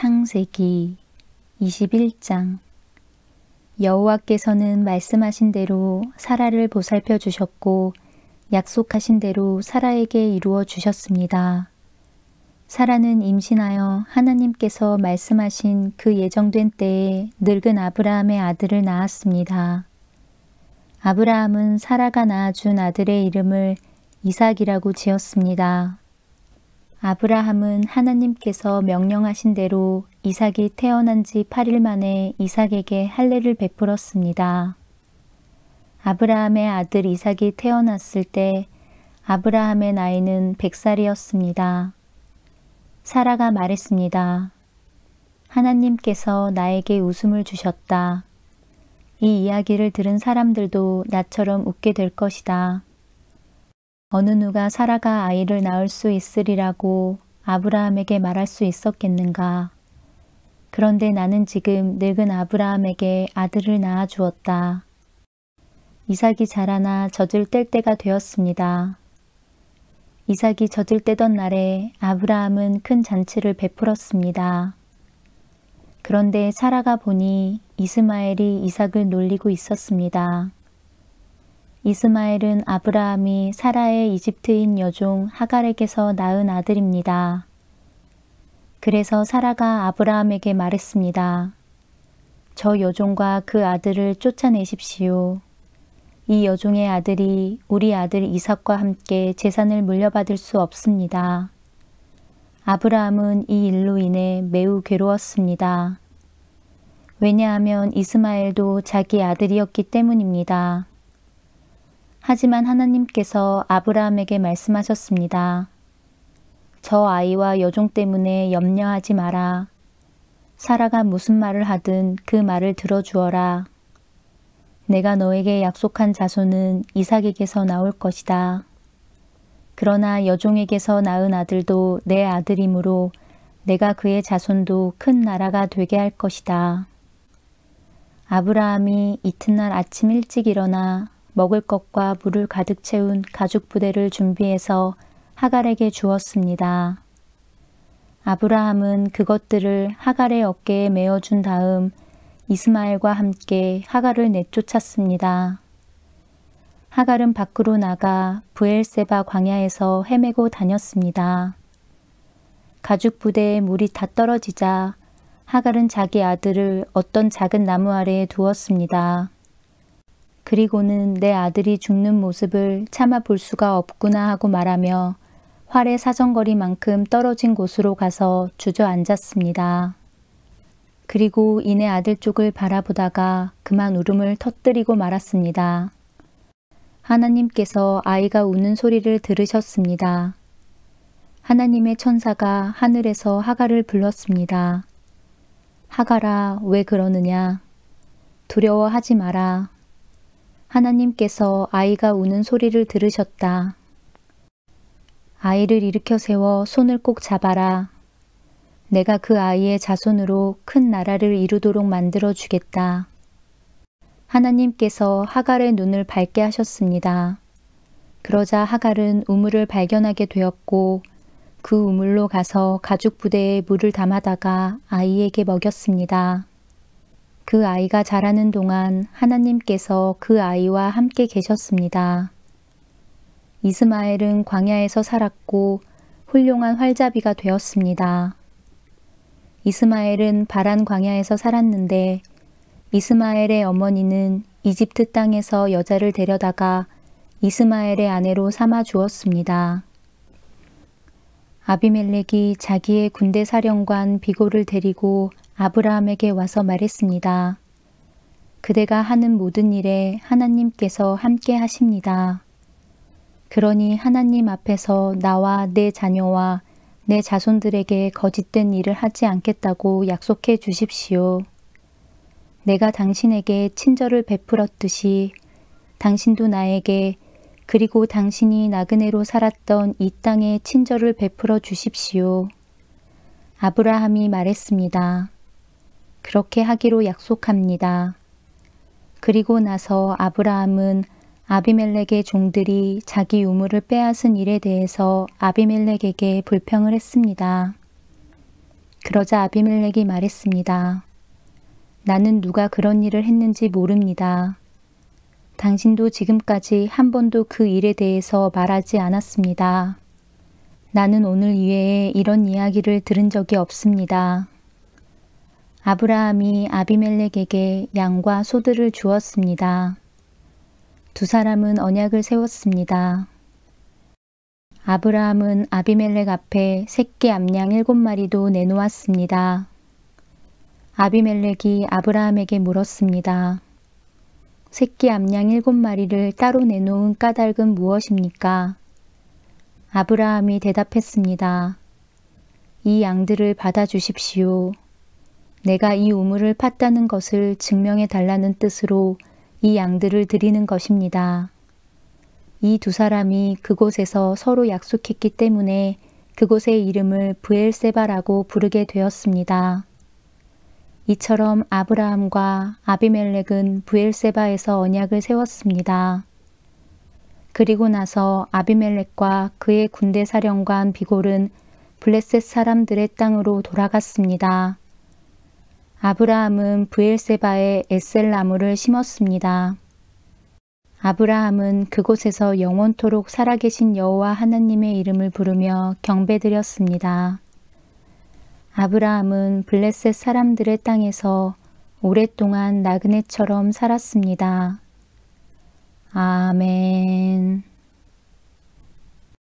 창세기 21장. 여호와께서는 말씀하신 대로 사라를 보살펴 주셨고 약속하신 대로 사라에게 이루어 주셨습니다. 사라는 임신하여 하나님께서 말씀하신 그 예정된 때에 늙은 아브라함의 아들을 낳았습니다. 아브라함은 사라가 낳아준 아들의 이름을 이삭이라고 지었습니다. 아브라함은 하나님께서 명령하신 대로 이삭이 태어난 지 8일 만에 이삭에게 할례를 베풀었습니다. 아브라함의 아들 이삭이 태어났을 때 아브라함의 나이는 100살이었습니다. 사라가 말했습니다. 하나님께서 나에게 웃음을 주셨다. 이 이야기를 들은 사람들도 나처럼 웃게 될 것이다. 어느 누가 사라가 아이를 낳을 수 있으리라고 아브라함에게 말할 수 있었겠는가. 그런데 나는 지금 늙은 아브라함에게 아들을 낳아 주었다. 이삭이 자라나 젖을 뗄 때가 되었습니다. 이삭이 젖을 떼던 날에 아브라함은 큰 잔치를 베풀었습니다. 그런데 사라가 보니 이스마엘이 이삭을 놀리고 있었습니다. 이스마엘은 아브라함이 사라의 이집트인 여종 하갈에게서 낳은 아들입니다. 그래서 사라가 아브라함에게 말했습니다. 저 여종과 그 아들을 쫓아내십시오. 이 여종의 아들이 우리 아들 이삭과 함께 재산을 물려받을 수 없습니다. 아브라함은 이 일로 인해 매우 괴로웠습니다. 왜냐하면 이스마엘도 자기 아들이었기 때문입니다. 하지만 하나님께서 아브라함에게 말씀하셨습니다. 저 아이와 여종 때문에 염려하지 마라. 사라가 무슨 말을 하든 그 말을 들어주어라. 내가 너에게 약속한 자손은 이삭에게서 나올 것이다. 그러나 여종에게서 낳은 아들도 내 아들이므로 내가 그의 자손도 큰 나라가 되게 할 것이다. 아브라함이 이튿날 아침 일찍 일어나 먹을 것과 물을 가득 채운 가죽 부대를 준비해서 하갈에게 주었습니다. 아브라함은 그것들을 하갈의 어깨에 메어준 다음 이스마엘과 함께 하갈을 내쫓았습니다. 하갈은 밖으로 나가 브엘세바 광야에서 헤매고 다녔습니다. 가죽 부대에 물이 다 떨어지자 하갈은 자기 아들을 어떤 작은 나무 아래에 두었습니다. 그리고는 내 아들이 죽는 모습을 참아 볼 수가 없구나 하고 말하며 활의 사정거리만큼 떨어진 곳으로 가서 주저앉았습니다. 그리고 이내 아들 쪽을 바라보다가 그만 울음을 터뜨리고 말았습니다. 하나님께서 아이가 우는 소리를 들으셨습니다. 하나님의 천사가 하늘에서 하갈을 불렀습니다. 하갈아, 왜 그러느냐? 두려워하지 마라. 하나님께서 아이가 우는 소리를 들으셨다. 아이를 일으켜 세워 손을 꼭 잡아라. 내가 그 아이의 자손으로 큰 나라를 이루도록 만들어 주겠다. 하나님께서 하갈의 눈을 밝게 하셨습니다. 그러자 하갈은 우물을 발견하게 되었고 그 우물로 가서 가죽 부대에 물을 담아다가 아이에게 먹였습니다. 그 아이가 자라는 동안 하나님께서 그 아이와 함께 계셨습니다. 이스마엘은 광야에서 살았고 훌륭한 활잡이가 되었습니다. 이스마엘은 바란 광야에서 살았는데 이스마엘의 어머니는 이집트 땅에서 여자를 데려다가 이스마엘의 아내로 삼아 주었습니다. 아비멜렉이 자기의 군대 사령관 비골을 데리고 아브라함에게 와서 말했습니다. 그대가 하는 모든 일에 하나님께서 함께 하십니다. 그러니 하나님 앞에서 나와 내 자녀와 내 자손들에게 거짓된 일을 하지 않겠다고 약속해 주십시오. 내가 당신에게 친절을 베풀었듯이 당신도 나에게 그리고 당신이 나그네로 살았던 이 땅에 친절을 베풀어 주십시오. 아브라함이 말했습니다. 그렇게 하기로 약속합니다. 그리고 나서 아브라함은 아비멜렉의 종들이 자기 우물을 빼앗은 일에 대해서 아비멜렉에게 불평을 했습니다. 그러자 아비멜렉이 말했습니다. 나는 누가 그런 일을 했는지 모릅니다. 당신도 지금까지 한 번도 그 일에 대해서 말하지 않았습니다. 나는 오늘 이외에 이런 이야기를 들은 적이 없습니다. 아브라함이 아비멜렉에게 양과 소들을 주었습니다. 두 사람은 언약을 세웠습니다. 아브라함은 아비멜렉 앞에 새끼 암양 7마리도 내놓았습니다. 아비멜렉이 아브라함에게 물었습니다. 새끼 암양 7마리를 따로 내놓은 까닭은 무엇입니까? 아브라함이 대답했습니다. 이 양들을 받아주십시오. 내가 이 우물을 팠다는 것을 증명해 달라는 뜻으로 이 양들을 드리는 것입니다. 이 두 사람이 그곳에서 서로 약속했기 때문에 그곳의 이름을 브엘세바라고 부르게 되었습니다. 이처럼 아브라함과 아비멜렉은 브엘세바에서 언약을 세웠습니다. 그리고 나서 아비멜렉과 그의 군대 사령관 비골은 블레셋 사람들의 땅으로 돌아갔습니다. 아브라함은 브엘세바에 에셀나무를 심었습니다. 아브라함은 그곳에서 영원토록 살아계신 여호와 하나님의 이름을 부르며 경배드렸습니다. 아브라함은 블레셋 사람들의 땅에서 오랫동안 나그네처럼 살았습니다. 아멘.